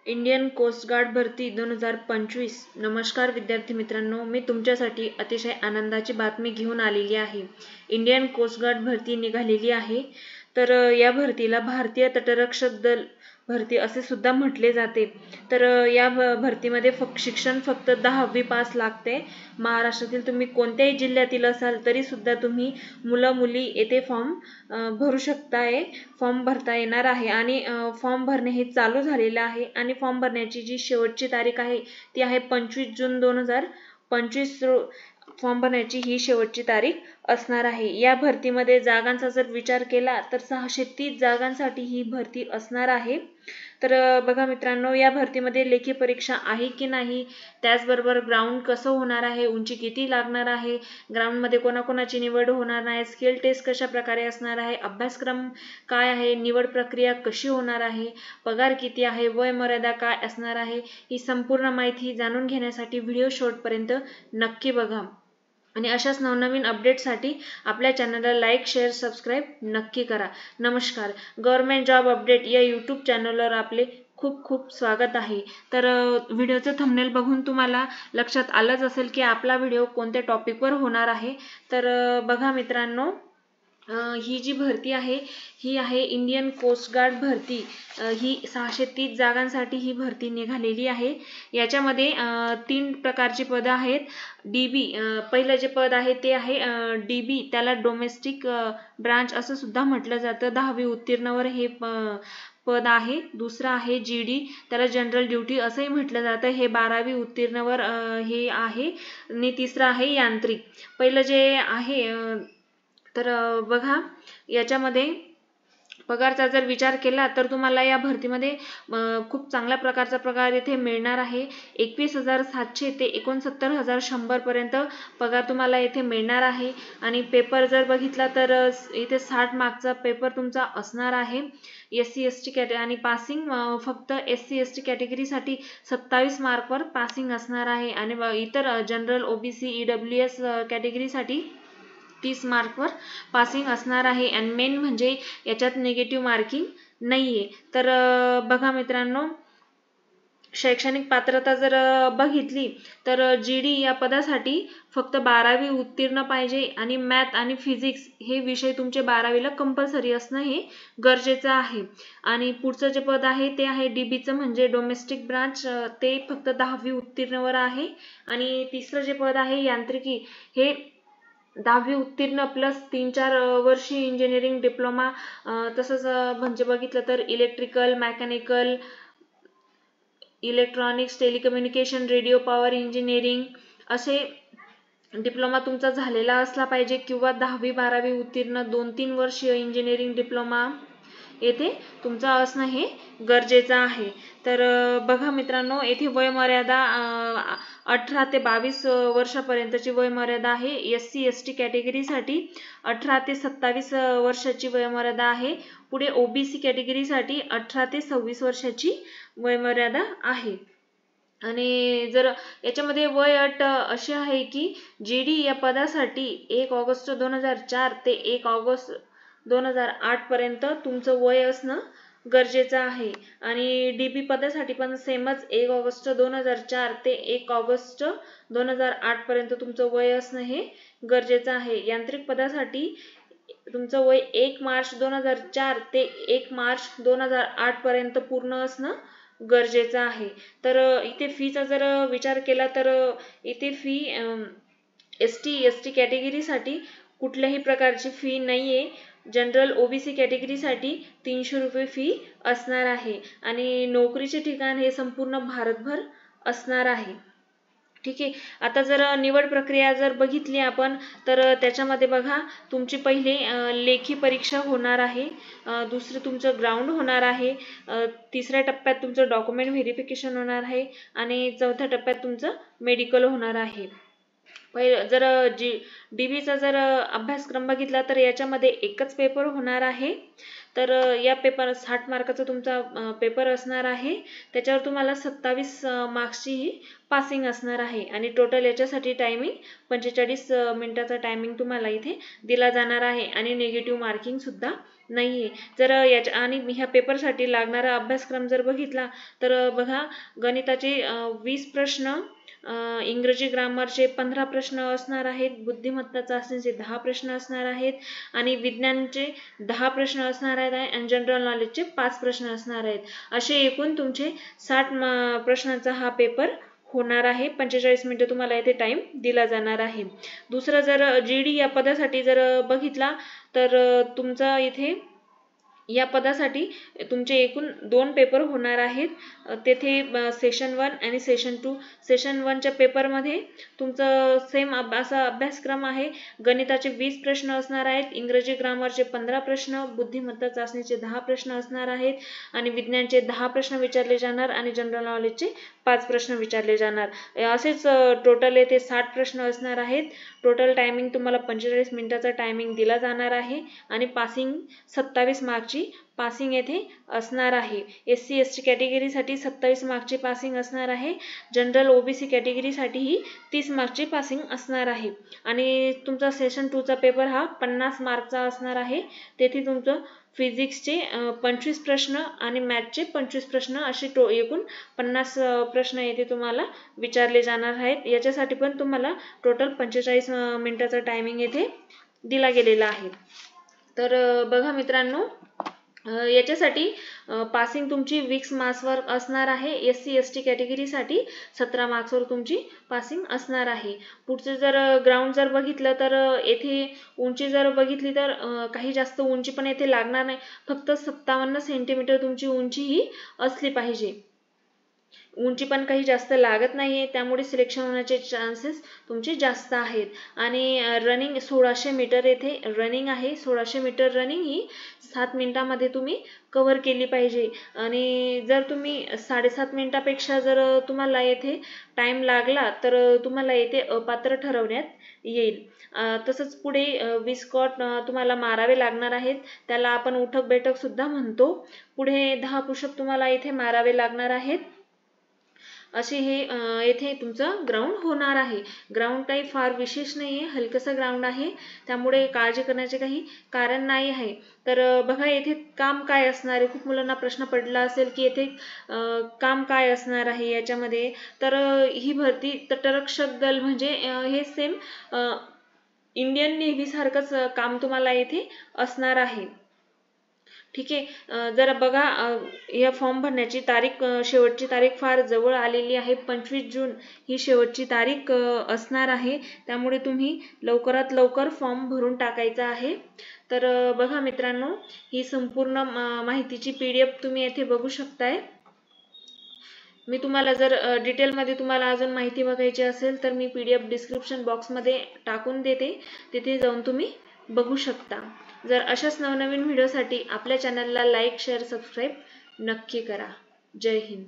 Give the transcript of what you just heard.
Indian coast guard भरती 2025। नमस्कार विद्यार्थी मित्रांनो, मी तुमच्यासाठी अतिशय आनंदाची बातमी घेऊन आलेली आहे। इंडियन कोस्ट गार्ड भरती निघालेली आहे। तर या भरतीला भारतीय तटरक्षक दल भरती असे सुद्धा म्हटले जाते। तर या भरतीमध्ये शिक्षण फक्त 10वी पास लागते। महाराष्ट्रातील तुम्ही कोणत्याही जिल्ह्यातील असाल तरी सुद्धा तुम्ही मुलं-मुली येथे फॉर्म भरू शकताय, फॉर्म भरता येणार आहे आणि फॉर्म भरणे हे चालू झालेले आहे आणि फॉर्म भरण्याची जी शेवटची तारीख आहे ती आहे 25 जून 2025। फॉर्म भरण्याची ही शेवटची तारीख असणार आहे। या भरतीमध्ये जागांचा जर विचार केला तर 630 जागांसाठी ही भरती असणार आहे। तर बघा मित्रांनो, या भरतीमध्ये लेखी परीक्षा आहे की नाही, त्याचबरोबर ग्राउंड कसं होणार आहे, उंची किती लागणार आहे, ग्राउंडमध्ये कोणाकोणाची निवड होणार नाही, स्किल टेस्ट कशा प्रकारे असणार आहे, अभ्यासक्रम काय आहे, निवड प्रक्रिया कशी होणार आहे, पगार किती आहे, वय मर्यादा काय असणार आहे, ही संपूर्ण माहिती जाणून घेण्यासाठी व्हिडिओ शेवटपर्यंत नक्की बघा आणि अशाच नवनवीन अपडेटसाठी आपल्या चॅनलला लाईक, शेअर, सबस्क्राईब नक्की करा। नमस्कार, गव्हर्नमेंट जॉब अपडेट या यूट्यूब चॅनलवर आपले खूप खूप स्वागत आहे। तर व्हिडिओचं थंबनेल बघून तुम्हाला लक्षात आलंच असेल की आपला व्हिडिओ कोणत्या टॉपिकवर होणार आहे। तर बघा मित्रांनो, ही जी भरती आहे ही आहे इंडियन कोस्ट गार्ड भरती। ही 630 जागांसाठी ही भरती निघालेली आहे। याच्यामध्ये 3 प्रकारची पदं आहेत। डीबी पहिलं जे पद आहे ते आहे डीबी, त्याला डोमेस्टिक ब्रांच असं सुद्धा म्हटलं जातं। 10वी उत्तीर्णवर हे पद आहे। दुसरं आहे जीडी, त्याला जनरल ड्युटी असंही म्हटलं जातं, हे 12वी उत्तीर्णवर हे आहे। आणि तिसरं आहे यांत्रिक। पहिलं जे आहे तर बघा, याच्यामध्ये पगारचा जर विचार केला तर तुम्हाला या भरतीमध्ये खूप चांगल्या प्रकारचा पगार इथे मिळणार आहे। 21,700 ते 69,100 पर्यंत पगार तुम्हाला इथे मिळणार आहे। आणि पेपर जर बघितला तर इथे 60 मार्कचा पेपर तुमचा असणार आहे। SC ST कॅटेगरी आणि पासिंग फक्त SC ST कॅटेगरीसाठी 27 मार्कवर पासिंग असणार आहे आणि इतर जनरल OBC EWS कॅटेगरीसाठी 30 मार्कवर पासिंग असणार आहे। आणि मेन म्हणजे याच्यात निगेटिव्ह मार्किंग नाहीये। तर बघा मित्रांनो, शैक्षणिक पात्रता जर बघितली तर जीडी या पदासाठी फक्त 12वी उत्तीर्ण पाहिजे आणि मॅथ आणि फिजिक्स हे विषय तुमचे 12वीला कंपल्सरी असणं हे गरजेचं आहे। आणि पुढचं जे पद आहे ते आहे डीबीचं म्हणजे डोमेस्टिक ब्रांच, ते फक्त 10वी उत्तीर्णवर आहे। आणि तिसरं जे पद आहे यांत्रिकी, हे 10वी उत्तीर्ण प्लस 3-4 वर्षी इंजिनिअरिंग डिप्लोमा, तसंच म्हणजे बघितलं तर electrical, mechanical, electronics, telecommunication, radio power engineering असे डिप्लोमा तुमचा झालेला असला पाहिजे किंवा 10वी 12वी उत्तीर्ण 2-3 वर्षीय इंजिनिअरिंग डिप्लोमा येथे तुमचा असणं हे गरजेचं आहे। तर बघा मित्रांनो, येथे वयमर्यादा 18 ते 22 वर्षापर्यंतची वयमर्यादा आहे। SC ST कॅटेगरीसाठी 18 ते 27 वर्षाची वयमर्यादा आहे। पुढे OBC कॅटेगरीसाठी 18 ते 26 वर्षाची वयमर्यादा आहे। आणि जर याच्यामध्ये वय अट अशी आहे की जीडी या पदासाठी 1 ऑगस्ट 2004 ते 1 ऑगस्ट 2008 पर्यंत तुमचं वय असणं गरजेचं आहे। आणि डीबी पदासाठी पण सेमच 1 ऑगस्ट 2004 ते 1 ऑगस्ट 2008 पर्यंत तुमचं वय असणं हे गरजेचं आहे। यांत्रिक पदासाठी तुमचं वय 1 मार्च 2004 ते 1 मार्च 2008 पर्यंत पूर्ण असणं गरजेचं आहे। तर इथे फीचा जर विचार केला तर इथे फी ST ST कॅटेगरीसाठी कुठल्याही प्रकारची फी नाहीये। जनरल OBC कॅटेगरीसाठी 300 रुपये फी असणार आहे आणि नोकरीचे ठिकाण हे संपूर्ण भारतभर असणार आहे। ठीक आहे, आता जर निवड प्रक्रिया जर बघितली आपण तर त्याच्यामध्ये बघा, तुमची पहिली लेखी परीक्षा होणार आहे, दुसरं तुमचं ग्राउंड होणार आहे, तिसऱ्या टप्प्यात तुमचं डॉक्युमेंट व्हेरिफिकेशन होणार आहे आणि चौथ्या टप्प्यात तुमचं मेडिकल होणार आहे। जर डीबीचा जर अभ्यासक्रम बघितला तर याच्यामध्ये एकच पेपर होणार आहे। तर या पेपर 60 मार्काचा तुमचा पेपर असणार आहे। त्याच्यावर तुम्हाला 27 मार्क्सची पासिंग असणार आहे आणि टोटल याच्यासाठी टायमिंग 45 मिनिटाचा टायमिंग तुम्हाला इथे दिला जाणार आहे आणि निगेटिव्ह मार्किंग सुद्धा नाहीये. जर याच्या आणि ह्या पेपरसाठी लागणारा अभ्यासक्रम जर बघितला तर बघा, गणिताचे 20 प्रश्न, इंग्रजी ग्रामरचे 15 प्रश्न असणार आहेत, बुद्धिमत्ता चाचणीचे 10 प्रश्न असणार आहेत आणि विज्ञानचे 10 प्रश्न असणार आहेत आणि जनरल नॉलेजचे 5 प्रश्न असणार आहेत. असे एकूण तुमचे 60 प्रश्नांचा हा पेपर होणार आहे. 45 मिनिटं तुम्हाला येथे टाइम दिला जाणार आहे. दुसरं जर GD या पदासाठी जर बघितला तर तुमचा इथे या पदासाठी तुमचे एकूण 2 पेपर होणार आहेत. तेथे सेशन 1 आणि सेशन 2. सेशन 1च्या पेपरमध्ये तुमचं सेम असा अभ्यासक्रम आहे. गणिताचे 20 प्रश्न असणार आहेत, इंग्रजी ग्रामरचे 15 प्रश्न, बुद्धिमत्ता चाचणीचे 10 प्रश्न असणार आहेत आणि विज्ञानचे 10 प्रश्न विचारले जाणार आणि जनरल नॉलेजचे 5 प्रश्न विचारले जाणार. असेच टोटल येथे 60 प्रश्न असणार आहेत. टोटल टायमिंग तुम्हाला 45 मिनिटाचा टायमिंग दिला जाणार आहे आणि पासिंग 27 मार्कची पासिंग येथे असणार आहे. SC ST कॅटेगरीसाठी 27 मार्कची पासिंग असणार आहे. जनरल OBC कॅटेगरीसाठीही 30 मार्कची पासिंग असणार आहे आणि तुमचा सेशन 2चा पेपर हा 50 मार्कचा असणार आहे. तेथे तुमचं फिजिक्सचे 25 प्रश्न आणि मॅथचे 25 प्रश्न असे एकूण 50 प्रश्न येथे तुम्हाला विचारले जाणार आहेत. याच्यासाठी पण तुम्हाला टोटल 45 मिनिटाचा टायमिंग येथे दिला गेलेला आहे. तर बघा मित्रांनो, याच्यासाठी पासिंग तुमची 20 मार्क्सवर असणार आहे. SC ST कॅटेगरीसाठी 17 मार्क्सवर तुमची पासिंग असणार आहे. पुढचं जर ग्राउंड जर बघितलं तर येथे उंची जर बघितली तर काही जास्त उंची पण येथे लागणार नाही. फक्त 57 सेंटीमीटर तुमची उंची ही असली पाहिजे. उंची पण काही जास्त लागत नाहीये, त्यामुळे सिलेक्शन होण्याचे चान्सेस तुमचे जास्त आहेत. आणि रनिंग 1600 मीटर येथे रनिंग आहे. 1600 मीटर रनिंग ही 7 मिनिटांमध्ये तुम्ही कव्हर केली पाहिजे आणि जर तुम्ही 7.5 मिनिटापेक्षा जर तुम्हाला येथे टाइम लागला तर तुम्हाला येथे अपात्र ठरवण्यात येईल. तसंच पुढे 20 स्क्वॉट तुम्हाला मारावे लागणार आहेत. त्याला आपण उठक बैठक सुद्धा म्हणतो. पुढे 10 पुशअप तुम्हाला इथे मारावे लागणार आहेत. असे हे येथे तुमचं ग्राउंड होणार आहे. ग्राउंड काही फार विशेष नाही आहे, हलकंसं ग्राउंड आहे, त्यामुळे काळजी करण्याचे काही कारण नाही आहे. तर बघा येथे काम काय असणार आहे. खूप मुलांना प्रश्न पडला असेल की येथे काम काय असणार आहे याच्यामध्ये. तर ही भरती तटरक्षक दल म्हणजे हे सेम इंडियन नेव्ही सारखंच काम तुम्हाला येथे असणार आहे. ठीक आहे. जरा बघा, या फॉर्म भरण्याची तारीख, शेवटची तारीख फार जवळ आलेली आहे. 25 जून ही शेवटची तारीख असणार आहे. त्यामुळे तुम्ही लवकरात लवकर फॉर्म भरून टाकायचा आहे. तर बघा मित्रांनो, ही संपूर्ण माहितीची PDF तुम्ही येथे बघू शकताय. मी तुम्हाला जर डिटेलमध्ये तुम्हाला अजून माहिती बघायची असेल तर मी PDF डिस्क्रिप्शन बॉक्समध्ये टाकून देते, तिथे जाऊन तुम्ही बघू शकता. जर अशाच नवनवीन व्हिडिओसाठी आपल्या चॅनलला लाईक, शेअर, सबस्क्राईब नक्की करा. जय हिंद.